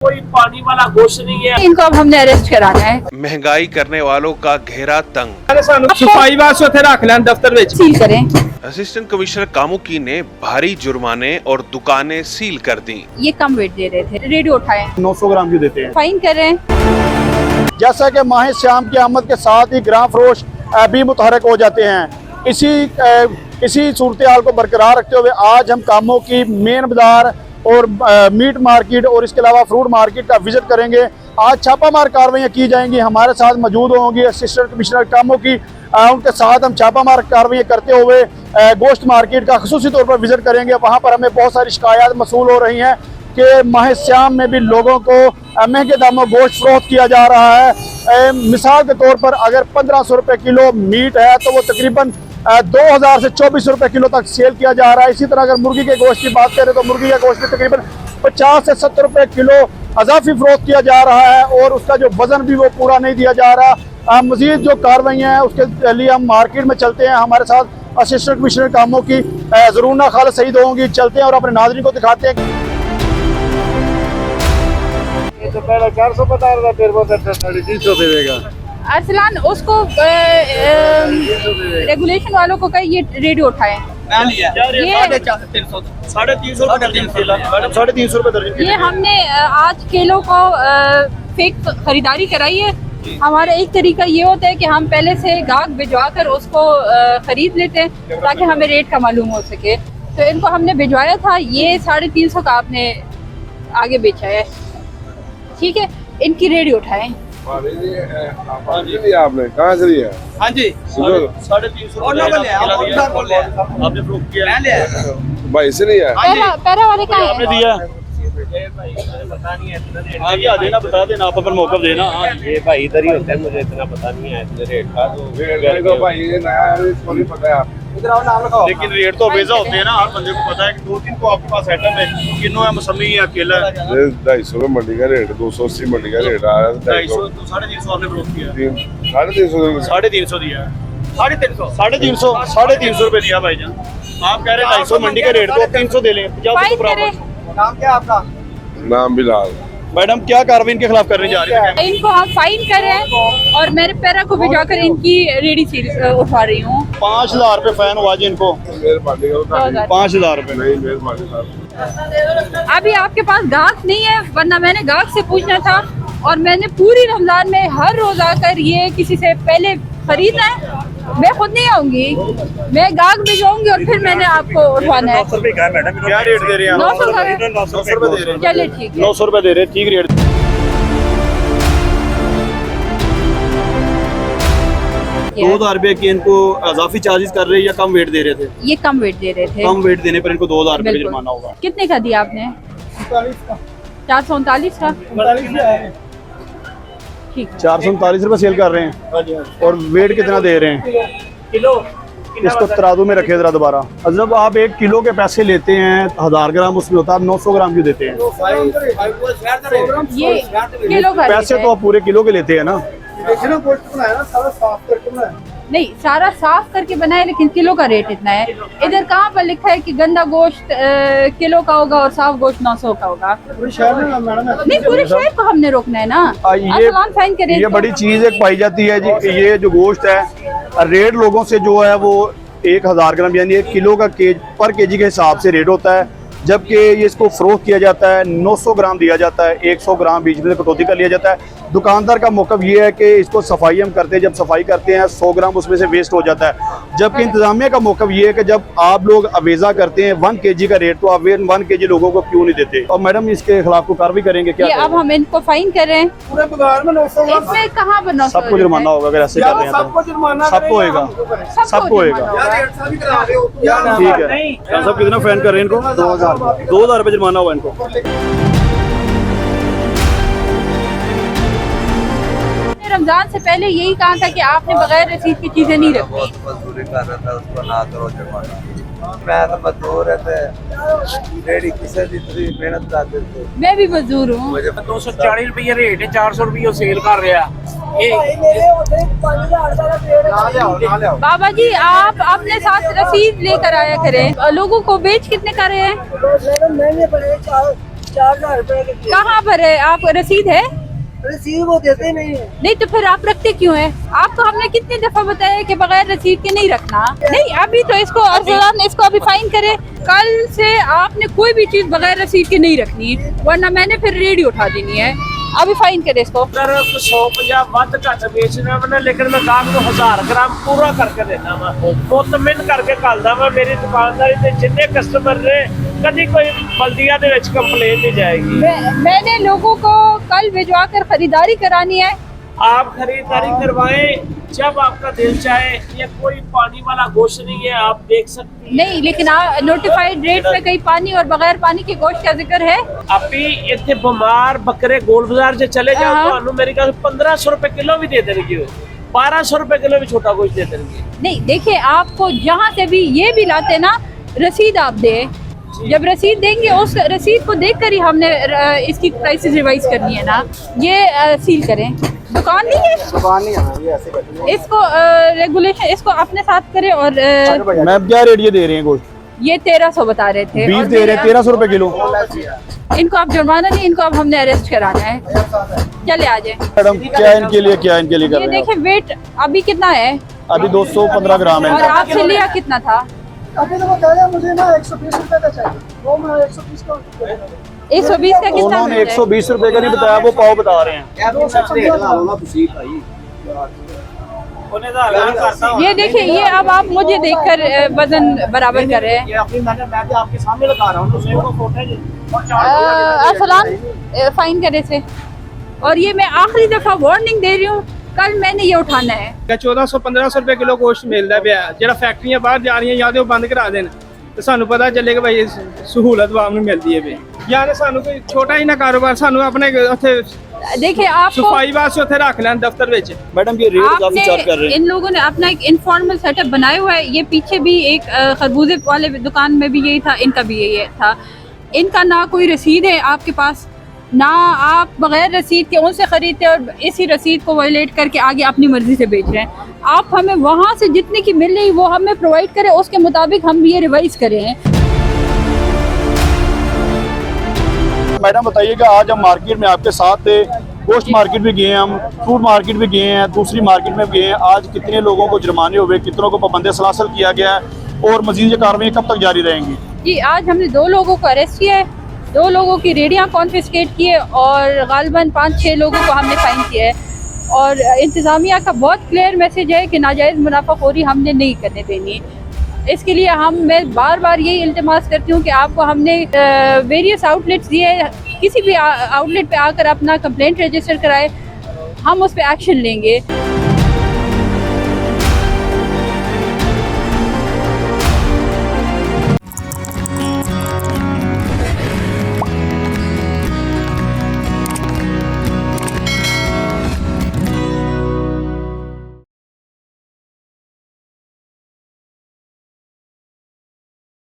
कोई पानी वाला गोश्त नहीं है। इनको अब हमने अरेस्ट कराना है। महंगाई करने वालों का घेरा तंग। सफाई वास्ते उत्थे रख लैन दफ्तर विच। सील करें। असिस्टेंट कमिश्नर कामुकी ने भारी जुर्माने और दुकानें सील कर दी। ये कम वेट दे रहे थे, रेडियो उठाए 900 ग्राम क्यों देते हैं? फाइन करें। जैसा कि माह श्याम की आमद के साथ ही ग्राम फरोश भी मुतहरक हो जाते हैं। इसी सूरत हाल को बरकरार रखते हुए आज हम कामों की मेन बाजार और मीट मार्केट और इसके अलावा फ्रूट मार्केट का विजिट करेंगे। आज छापामार कार्रवाइयाँ की जाएंगी। हमारे साथ मौजूद होंगी असिस्टेंट कमिश्नर कामों की, उनके साथ हम छापामार कार्रवाइयाँ करते हुए गोश्त मार्केट का खुसूसी तौर पर विजिट करेंगे। वहाँ पर हमें बहुत सारी शिकायत मसूल हो रही हैं कि माह श्याम में भी लोगों को महंगे दामों गोश्त फरोख्त किया जा रहा है। मिसाल के तौर पर अगर 1500 रुपये किलो मीट है तो वो तकरीबन 2000 से 2400 रुपये किलो तक सेल किया जा रहा है। इसी तरह अगर मुर्गी के गोश्त की बात करें तो मुर्गी का गोश्त भी तकरीबन 50 से 70 रुपये किलो अजाफी फरोख्त किया जा रहा है और उसका जो वजन भी वो पूरा नहीं दिया जा रहा। मजीद जो कार्रवाइयाँ हैं उसके लिए हम मार्केट में चलते हैं। हमारे साथ असिस्टेंट कमिश्नर कामों की ज़रूरना खालिद सईद होंगी। चलते हैं और अपने नाज़रीन को दिखाते हैं। तो पहले 400 बता रहा था, फिर वो 350 देगा। अरसलान उसको रेगुलेशन वालों को कहे ये रेडियो उठाए। ये 350 रुपये दर्जन। ये हमने आज किलो को फेक खरीदारी कराई है। हमारा एक तरीका ये होता है कि हम पहले से गाहक भिजवा कर उसको खरीद लेते हैं ताकि हमें रेट का मालूम हो सके। तो इनको हमने भिजवाया था, ये 350 का आपने आगे बेचा है। ठीक है, इनकी रेडी उठाएं। आपने कहाँ से लिया? हाँ जी, 350 आपने प्रूफ किया भाई से लिया? पैरा वाले का है। दिया आगे आ देना, बता देना, आप अपन मौका देना। ये भाई इधर ही होता है, मुझे इतना पता नहीं है इतने रेट का। तो भाई ये नया है, इसको नहीं पता है आप। लेकिन रेट तो बेजा होते हैं ना, हर बंदे को पता है कि 2-3 को आपके पास आइटम है, किन्नो है, मौसमी है, अकेला है। 250 रुपये मंडी का रेट, 280 मंडी का रेट आ रहा है। 250 तो 350 आपने प्रूफ किया, 350 350 दिया, 350 रुपए दिया भाईजान। आप कह रहे हैं 250 मंडी का रेट, तो 300 दे लें। फाइन करें। नाम क्या आपका? नाम बिलाल। मैडम क्या कार्रवाई इनके खिलाफ करने जा रही है? इनको हम फाइन करें और मेरे पैरा को भिजवाकर इनकी रेडी सील उठवा रही हूँ। 5000 रुपये फाइन हुआ जी इनको। मेहरबानी करो। 5000 रुपये नहीं, मेहरबानी। अभी आपके पास गाहक नहीं है, वरना मैंने गाहक से पूछना था। और मैंने पूरी रमजान में हर रोज आकर ये किसी से पहले खरीदना है। मैं खुद नहीं आऊंगी, मैं गाहक भिजवाऊंगी और फिर मैंने आपको उठवाना है। क्या रेट दे रहे हैं? 900 रुपये दे रहे हैं। चलिए ठीक है। 900 रुपये दे रहे हैं, ठीक रेट। क्या? 2000 रुपये की इनको अजाफी चार्जेस कर रहे हैं या कम वेट दे रहे थे? ये कम वेट दे रहे थे। कम वेट देने पर इनको 2000 रुपये का बिल्कुल। जुर्माना होगा। कितने का दिया आपने? 439 का। ठीक है। 439 रुपये सेल कर रहे हैं और वेट कितना दे रहे हैं? किलो इसको तराजू में रखे जरा दोबारा। जब आप 1 किलो के पैसे लेते हैं 1000 ग्राम उसमें होता है, आप 900 ग्राम क्यों देते हैं? ये किलो का पैसे रेट तो है। आप पूरे किलो के लेते हैं ना। नहीं, सारा साफ करके बनाए, लेकिन किलो का रेट इतना है। इधर कहाँ पर लिखा है कि गंदा गोश्त किलो का होगा और साफ गोश्त 900 का होगा? नहीं, पूरे शहर को हमने रोकना है ना। फाइन करें। ये बड़ी चीज एक पाई जाती है जी। ये जो गोश्त है रेट लोगों से जो है वो 1000 ग्राम यानी 1 किलो का पर केजी के हिसाब से रेट होता है, जबकि ये इसको फरोख्त किया जाता है 900 ग्राम दिया जाता है, 100 ग्राम बीच में कटौती कर लिया जाता है। दुकानदार का मौक़िफ़ ये है कि इसको सफाई हम करते हैं, जब सफाई करते हैं 100 ग्राम उसमें से वेस्ट हो जाता है। जबकि इंतजामिया का मौक़िफ़ ये है कि जब आप लोग अवेज़ा करते हैं 1 kg का रेट, तो आप 1 kg लोगों को क्यों नहीं देते? और मैडम इसके खिलाफ को कार्रवाई करेंगे क्या? अब हम इनको फाइन करें। पूरे बाजार में 900 ग्राम इसमें कहाँ पर 900? सबको जुर्माना होगा अगर ऐसे कर रहे हैं सबको तो। जुर्माना सबको होएगा, सबको होएगा। ठीक है। सब कितना फाइन कर रहे हैं इनको? 2000 रुपये जुर्माना हुआ इनको। रमजान से पहले यही कहा था कि आपने बगैर रसीद की चीजें नहीं रखी। मजदूरी कर रहा था, उसको ना करो जुर्माना। मैं तो मजदूर है, रेडी किसे दी मेहनत करते थे। मैं भी मजदूर हूँ। 240 रुपये रेट है, 400 रुपये सेल कर रहा है। बाबा जी, आप अपने साथ रसीद लेकर आया करें। लोगों को बेच कितने का रहे हैं? 4000 रुपए के कहाँ पर है? आप रसीद है? रसीद वो देते नहीं है। नहीं तो फिर आप रखते क्यों है? आपको हमने कितनी दफा बताया है कि बगैर रसीद के नहीं रखना। नहीं अभी तो इसको अरसलान इसको अभी फाइन करे। कल से आपने कोई भी चीज बगैर रसीद के नहीं रखनी, वरना मैंने फिर रेडी उठा देनी है। अभी फाइन करे इसको। अगर 150 ਵੱਧ ਘੱਟ ਵੇਚਣਾ ਵਾ ਨਾ, ਲੇਕਿन मैं ਗਾਹਕ ਨੂੰ 1000 ਗ੍ਰਾਮ ਪੂਰਾ ਕਰਕੇ ਦੇਣਾ ਵਾ, ਮੁਤਮਿਨ ਕਰਕੇ ਘੱਲਦਾ ਵਾ। ਮੇਰੀ ਦੁਕਾਨਦਾਰੀ ਤੇ ਜਿੰਨੇ ਕਸਟਮਰ ਨੇ कभी कोई बल्दिया दे विच कंप्लेन नहीं जाएगी। मैंने लोगों को कल भिजवा कर खरीदारी करानी है। आप खरीदारी करवाएं जब आपका दिल चाहे। ये कोई पानी वाला गोश्त नहीं है, आप देख सकते हैं। नहीं लेकिन नोटिफाइड रेट में कहीं पानी और बगैर पानी के गोश्त का जिक्र है। आपी इतने बीमार बकरे गोल बाजार से चले जाओ तो अनु मेरे ख्याल 1500 रुपए किलो भी दे देंगे, 1200 रुपए किलो भी छोटा गोश्त दे देंगे। नहीं देखिए, आपको जहाँ से भी ये भी लाते ना, रसीद आप दे। जब रसीद देंगे उस रसीद को देखकर ही हमने इसकी प्राइसेस रिवाइज करनी है ना। ये सील करें। दुकान नहीं है, दुकान नहीं है, ये ऐसे बैठे हैं। इसको रेगुलेशन इसको अपने साथ करें। और मैम क्या रेट ये दे रहे हैं गोश्त? ये 1300 बता रहे थे। 20 दे रहे हैं, 1300 रुपए किलो। इनको आप जुर्माना नहीं, इनको अब हमने अरेस्ट कराना है। चले आ जाए मैडम क्या इनके लिए कर ये रहे हैं? देखिए वेट अभी कितना है, अभी 215 ग्राम और है। आपसे लिया कितना था? अभी तो बताया मुझे ना 120 रुपए का चाहिए, वो मैं 120 का 120 का कितना उन्होंने मिलता है? 120 रुपए का नहीं बताया, वो पाव बता रहे हैं। 215 ये देखिए, ये अब आप मुझे देखकर वजन बराबर कर रहे हैं। आपके सामने लगा रहा हूँ। अरसलान फाइन करे से। और ये मैं आखिरी दफा वार्निंग दे रही हूँ, कल मैंने ये उठाना है। 1400-1500 रुपए किलो गोश्त मिलता पिया। ਜਿਹੜਾ ਫੈਕਟਰੀਆਂ ਬਾਹਰ ਜਾ ਰਹੀਆਂ ਜਾਂ ਤੇ ਉਹ ਬੰਦ ਕਰਾ ਦੇਣ ਤੇ ਸਾਨੂੰ ਪਤਾ ਚੱਲੇ ਕਿ ਭਾਈ ਸਹੂਲਤ ਆਵਾਮ ਨੂੰ ਮਿਲਦੀ ਹੈ ਵੀ, ਜਾਂ ਤੇ ਸਾਨੂੰ ਕੋਈ ਛੋਟਾ ਹੀ ਨਾ ਕਾਰੋਬਾਰ ਸਾਨੂੰ ਆਪਣੇ ਉੱਥੇ देखिए आपको सफाई वास्ते ਉੱਥੇ ਰੱਖ ਲੈਣ दफ्तर ਵਿੱਚ। मैडम ये रेट काफी चार्ज कर रहे हैं। इन लोगों ने अपना एक इनफॉर्मल सेटअप बनाया हुआ है। ये पीछे भी एक खरबूजे वाले दुकान में भी यही था, इनका भी यही था। इनका ना कोई रसीद है आपके पास, ना आप बगैर रसीद के उनसे खरीदते और इसी रसीद को वायलेट करके आगे अपनी मर्जी से बेच रहे हैं। आप हमें वहाँ से जितने की मिल रही वो हमें प्रोवाइड करें, उसके मुताबिक हम ये रिवाइज करें। मैडम बताइएगा, आज हम मार्केट में आपके साथ थे, गोश्त मार्केट भी गए हैं, हम फ्रूट मार्केट भी गए हैं, दूसरी मार्केट में भी गए हैं। आज कितने लोगों को जुर्माने हुए, कितनों को पाबंदी सलासल किया गया है और मजीद ये कार्रवाई कब तक जारी रहेंगी? जी आज हमने 2 लोगों को अरेस्ट किया है, 2 लोगों की रेडियाँ कॉन्फिस्केट की है और गालिबन 5-6 लोगों को हमने फाइन किया है। और इंतज़ामिया का बहुत क्लियर मैसेज है कि नाजायज़ मुनाफाखोरी हमने नहीं करने देनी है। इसके लिए मैं बार बार यही इल्तिमास करती हूँ कि आपको हमने वेरियस आउटलेट्स दिए, किसी भी आउटलेट पे आकर अपना कंप्लेंट रजिस्टर कराए, हम उस पर एक्शन लेंगे।